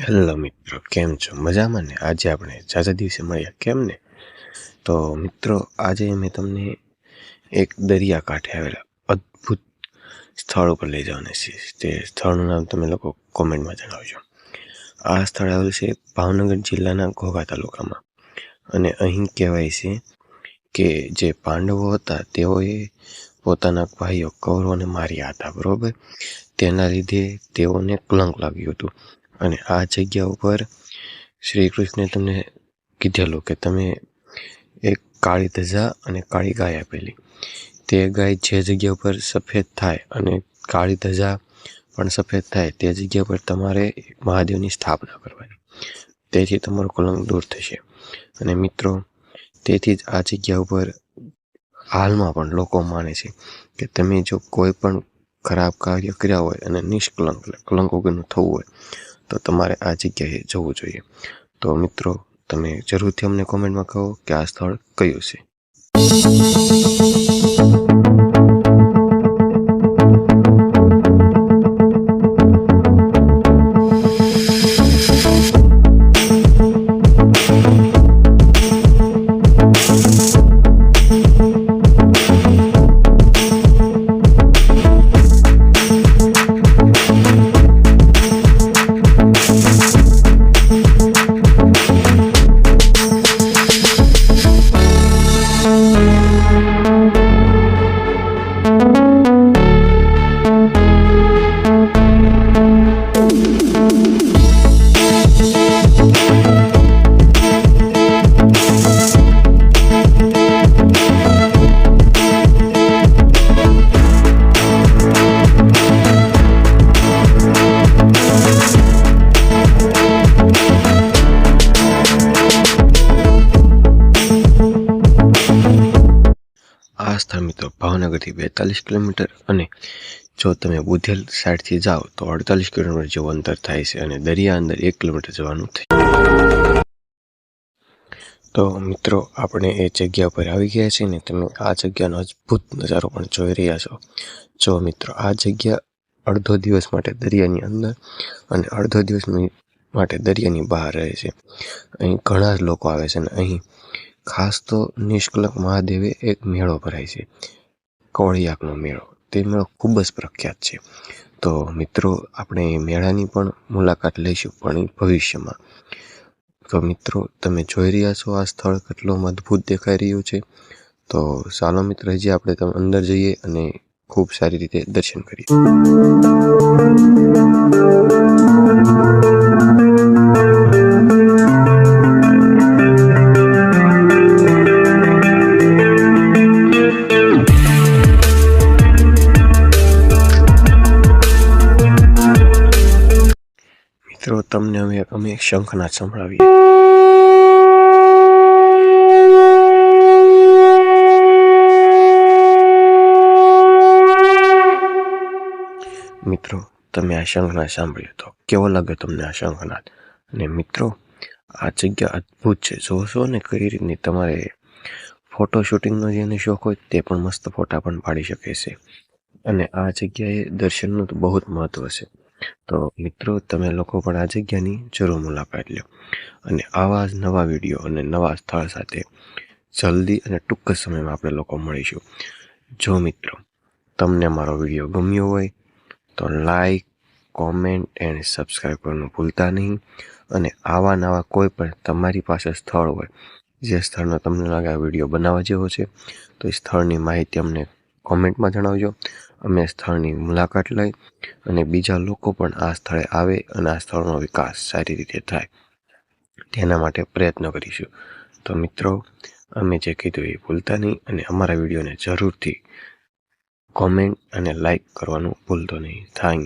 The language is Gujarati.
હેલો મિત્રો, કેમ છો? મજામાં ને? આજે આપણે ઝાઝા દિવસે મળ્યા, કેમ ને? તો મિત્રો, આજે મેં તમને એક દરિયાકાંઠે આવેલા અદ્ભુત સ્થળ ઉપર લઈ જવાના છે. તે સ્થળનું નામ તમે લોકો કોમેન્ટમાં જણાવજો. આ સ્થળ આવેલું છે ભાવનગર જિલ્લાના ઘોઘા તાલુકામાં, અને અહીં કહેવાય છે કે જે પાંડવો હતા તેઓએ પોતાના ભાઈઓ કૌરવોને માર્યા હતા, બરાબર? તેના લીધે તેઓને કલંક લાગ્યું હતું. અને આ જગ્યા ઉપર શ્રી કૃષ્ણે તમને કીધેલું કે તમે એક કાળી ધજા અને કાળી ગાય આપેલી. તે ગાય જે જગ્યા ઉપર સફેદ થાય અને કાળી ધજા પણ સફેદ થાય તે જગ્યા પર તમારે મહાદેવની સ્થાપના કરવાની. તેથી તમારો કલંક દૂર થશે. અને મિત્રો, તેથી જ આ જગ્યા ઉપર હાલમાં પણ લોકો માને છે કે તમે જો કોઈ પણ ખરાબ કાર્ય કર્યા હોય અને નિષ્કલંક કલંક વગરનું થવું હોય તો તમારે આ જગ્યાએ જવું જોઈએ. તો મિત્રો, તમે જરૂરથી અમને કોમેન્ટમાં કહો કે આ સ્થળ કયું છે. આ સ્થળ મિત્રો ભાવનગરથી 42 કિલોમીટર, અને જો તમે બુધેલ સાઈડથી જાઓ તો 48 કિલોમીટર જેવું અંતર થાય છે, અને દરિયા અંદર 1 કિલોમીટર જવાનું થાય. તો મિત્રો, આપણે એ જગ્યા પર આવી ગયા છીએ ને તમે આ જગ્યાનો અદ્ભુત નજારો પણ જોઈ રહ્યા છો. જો મિત્રો, આ જગ્યા અડધો દિવસ માટે દરિયાની અંદર અને અડધો દિવસ માટે દરિયાની બહાર રહે છે. અહીં ઘણા જ લોકો આવે છે, અને અહીં ખાસ તો નિષ્કલંક મહાદેવે એક મેળો ભરાય છે, કોળિયાકનો મેળો. તે મેળો ખૂબ જ પ્રખ્યાત છે. તો મિત્રો, આપણે એ મેળાની પણ મુલાકાત લઈશું, પણ ભવિષ્યમાં. તો મિત્રો, તમે જોઈ રહ્યા છો આ સ્થળ કેટલું અદ્ભુત દેખાઈ રહ્યું છે. તો ચાલો મિત્રો, હજી આપણે અંદર જઈએ અને ખૂબ સારી રીતે દર્શન કરીએ. મિત્રો, તમને અમે એક શંખનાદ સંભળાવીએ. મિત્રો, તમે આ શંખનાદ સાંભળ્યો તો કેવો લાગે તમને આ શંખનાદ? અને મિત્રો, આ જગ્યા અદ્ભુત છે. જોશો ને કઈ રીતની તમારે ફોટો શૂટિંગનો જેને શોખ હોય તે પણ મસ્ત ફોટા પણ પાડી શકે છે. અને આ જગ્યાએ દર્શનનું તો બહુ જ મહત્વ છે. તો મિત્રો, તમે લોકો પણ આ જગ્યાની જરૂર મુલાકાત લો. અને આવા જ નવા વિડીયો અને નવા સ્થળ સાથે જલ્દી અને ટૂંક જ સમયમાં આપણે લોકો મળીશું. જો મિત્રો, તમને મારો વિડીયો ગમ્યો હોય તો લાઈક, કોમેન્ટ એન્ડ સબસ્ક્રાઈબ કરવાનું ભૂલતા નહીં. અને આવા નવા કોઈ પણ તમારી પાસે સ્થળ હોય જે સ્થળનો તમને લાગે આ વિડીયો બનાવવા જેવો છે તો એ સ્થળની માહિતી અમને કોમેન્ટમાં જણાવજો. અમે સ્થળની મુલાકાત લઈ અને બીજા લોકો પણ આ સ્થળે આવે અને આ સ્થળનો વિકાસ સારી રીતે થાય તેના માટે પ્રયત્ન કરીશું. તો મિત્રો, અમે જે કીધું એ ભૂલતા નહીં, અને અમારા વિડીયોને જરૂરથી કોમેન્ટ અને લાઈક કરવાનું ભૂલતો નહીં. Thank you.